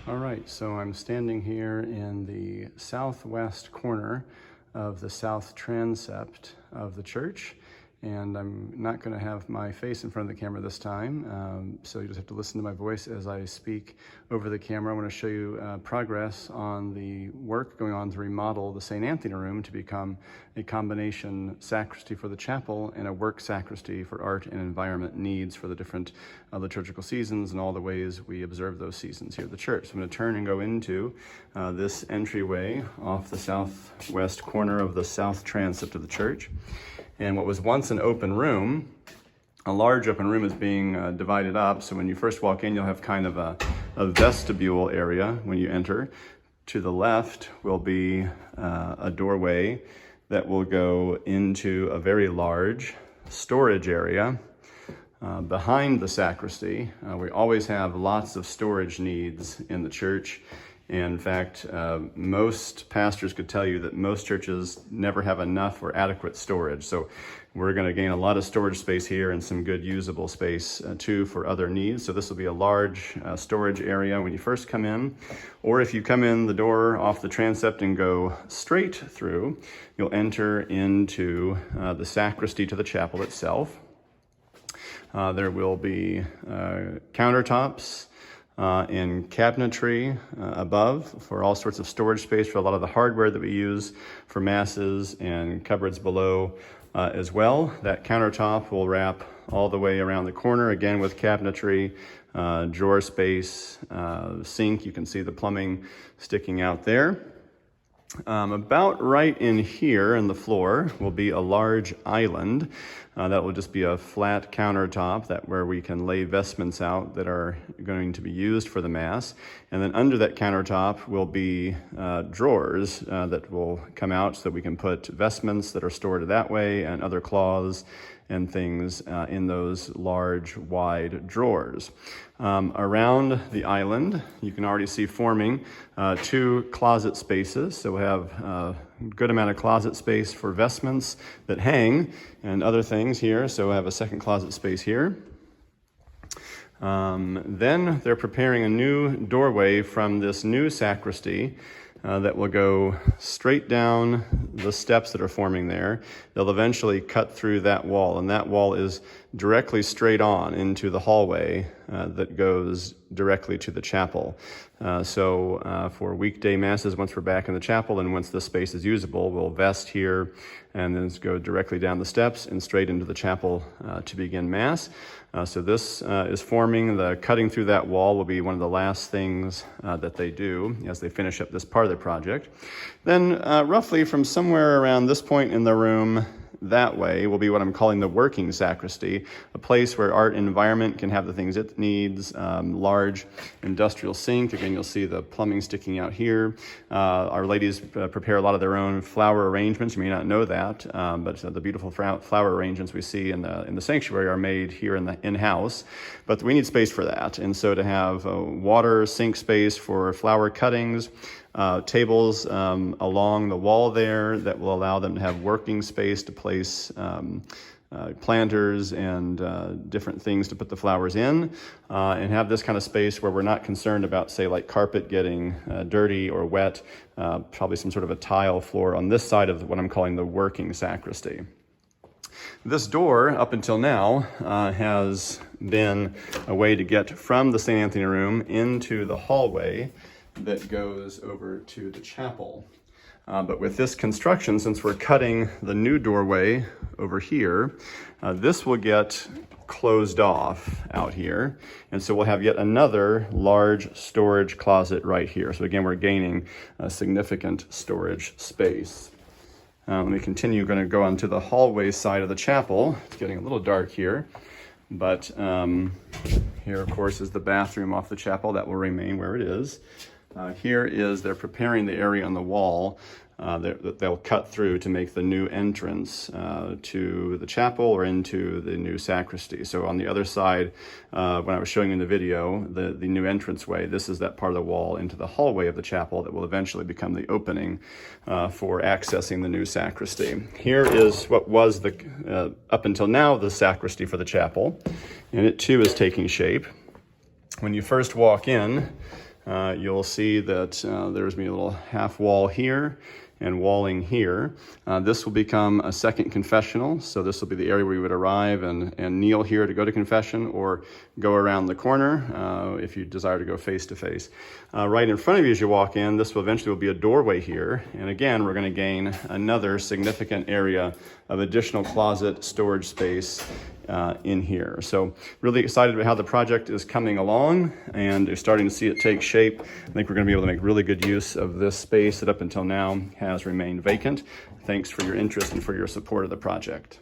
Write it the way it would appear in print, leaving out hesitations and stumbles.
All right, so I'm standing here in the southwest corner of the south transept of the church, and I'm not going to have my face in front of the camera this time, so you just have to listen to my voice as I speak over the camera. I want to show you progress on the work going on to remodel the St. Anthony room to become a combination sacristy for the chapel and a work sacristy for art and environment needs for the different liturgical seasons and all the ways we observe those seasons here at the church. So I'm going to turn and go into this entryway off the southwest corner of the south transept of the church. And what was once an open room, a large open room, is being divided up. So when you first walk in, you'll have kind of a vestibule area when you enter. To the left will be a doorway that will go into a very large storage area behind the sacristy. We always have lots of storage needs in the church. In fact, most pastors could tell you that most churches never have enough or adequate storage. So we're going to gain a lot of storage space here and some good usable space too for other needs. So this will be a large storage area when you first come in. Or if you come in the door off the transept and go straight through, you'll enter into the sacristy to the chapel itself. There will be countertops and cabinetry above for all sorts of storage space for a lot of the hardware that we use for masses, and cupboards below as well. That countertop will wrap all the way around the corner, again with cabinetry, drawer space, sink. You can see the plumbing sticking out there. About right in here in the floor will be a large island. That will just be a flat countertop where we can lay vestments out that are going to be used for the Mass. And then under that countertop will be drawers that will come out so that we can put vestments that are stored that way and other cloths and things in those large, wide drawers. Around the island, you can already see forming two closet spaces. So we have a good amount of closet space for vestments that hang and other things here. So we have a second closet space here. Then they're preparing a new doorway from this new sacristy that will go straight down the steps that are forming there. They'll eventually cut through that wall, and that wall is directly straight on into the hallway that goes directly to the chapel. So for weekday masses, once we're back in the chapel and once the space is usable, we'll vest here and then go directly down the steps and straight into the chapel to begin Mass. So this is forming. The cutting through that wall will be one of the last things that they do as they finish up this part of the project. Then roughly from somewhere around this point in the room that way will be what I'm calling the working sacristy, a place where art and environment can have the things it needs. Large industrial sink. Again, you'll see the plumbing sticking out here. Our ladies prepare a lot of their own flower arrangements. You may not know that, but the beautiful flower arrangements we see in the sanctuary are made here in-house. But we need space for that, and so to have a water sink space for flower cuttings, tables along the wall there that will allow them to have working space to place planters and different things to put the flowers in, and have this kind of space where we're not concerned about, say, like carpet getting dirty or wet, probably some sort of a tile floor on this side of what I'm calling the working sacristy. This door, up until now, has been a way to get from the St. Anthony room into the hallway that goes over to the chapel. But with this construction, since we're cutting the new doorway over here, this will get closed off out here. And so we'll have yet another large storage closet right here. So again, we're gaining a significant storage space. Let me continue. Going to go onto the hallway side of the chapel. It's getting a little dark here. But here, of course, is the bathroom off the chapel. That will remain where it is. Here is, they're preparing the area on the wall that they'll cut through to make the new entrance to the chapel or into the new sacristy. So on the other side, when I was showing you in the video, the new entranceway, this is that part of the wall into the hallway of the chapel that will eventually become the opening for accessing the new sacristy. Here is what was up until now, the sacristy for the chapel, and it too is taking shape. When you first walk in, you'll see that there's a little half wall here and walling here. This will become a second confessional, so this will be the area where you would arrive and kneel here to go to confession, or go around the corner if you desire to go face to face. Right in front of you as you walk in, this will eventually be a doorway here, and again we're going to gain another significant area of additional closet storage space in here. So really excited about how the project is coming along, and you're starting to see it take shape. I think we're going to be able to make really good use of this space that up until now has remained vacant. Thanks for your interest and for your support of the project.